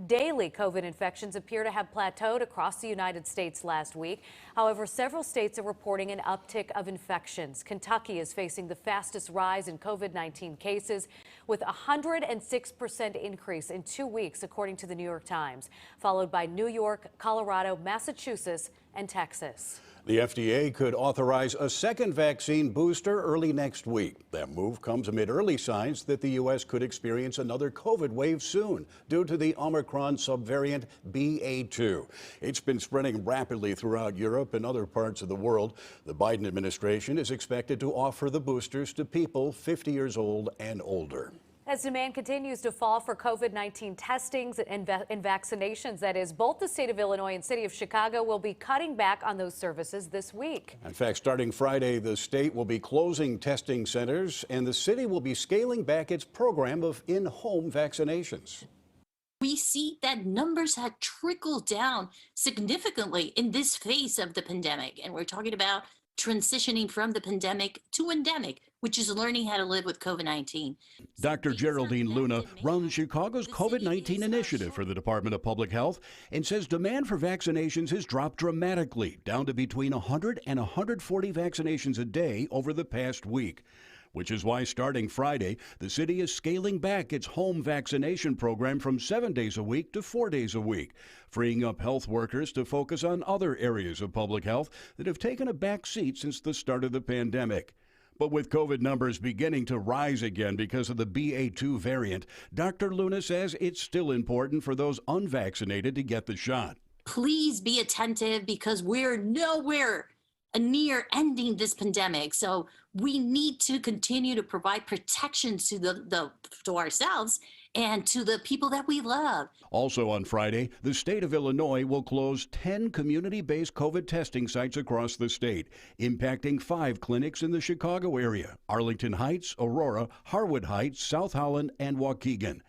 Daily COVID infections appear to have plateaued across the United States last week. However, several states are reporting an uptick of infections. Kentucky is facing the fastest rise in COVID-19 cases, with a 106% increase in 2 weeks, according to the New York Times, followed by New York, Colorado, Massachusetts, and Texas. The FDA could authorize a second vaccine booster early next week. That move comes amid early signs that the U.S. could experience another COVID wave soon due to the Omicron subvariant BA.2. It's been spreading rapidly throughout Europe and other parts of the world. The Biden administration is expected to offer the boosters to people 50 years old and older. As demand continues to fall for COVID-19 testings and vaccinations, that is, both the state of Illinois and city of Chicago will be cutting back on those services this week. In fact, starting Friday, the state will be closing testing centers and the city will be scaling back its program of in-home vaccinations. We see that numbers had trickled down significantly in this phase of the pandemic. And we're talking about transitioning from the pandemic to endemic, which is learning how to live with COVID-19. Dr. Geraldine Luna runs Chicago's COVID-19 initiative for the Department of Public Health and says demand for vaccinations has dropped dramatically, down to between 100 and 140 vaccinations a day over the past week, which is why starting Friday, the city is scaling back its home vaccination program from 7 days a week to 4 days a week, freeing up health workers to focus on other areas of public health that have taken a back seat since the start of the pandemic. But with COVID numbers beginning to rise again because of the BA.2 variant, Dr. Luna says it's still important for those unvaccinated to get the shot. Please be attentive because we're nowhere near ending this pandemic. So we need to continue to provide protection to to ourselves and to the people that we love. Also on Friday, the state of Illinois will close 10 community-based COVID testing sites across the state, impacting 5 clinics in the Chicago area: Arlington Heights, Aurora, Harwood Heights, South Holland, and Waukegan.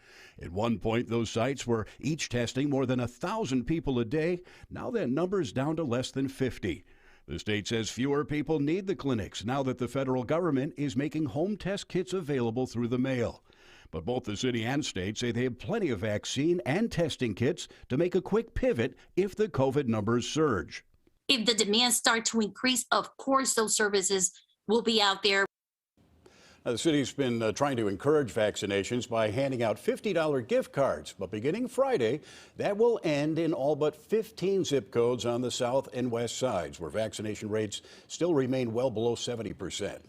At one point, those sites were each testing more than 1,000 people a day. Now that number's down to less than 50. The state says fewer people need the clinics now that the federal government is making home test kits available through the mail. But both the city and state say they have plenty of vaccine and testing kits to make a quick pivot if the COVID numbers surge. If the demand starts to increase, of course, those services will be out there. The city's been trying to encourage vaccinations by handing out $50 gift cards. But beginning Friday, that will end in all but 15 zip codes on the south and west sides, where vaccination rates still remain well below 70%.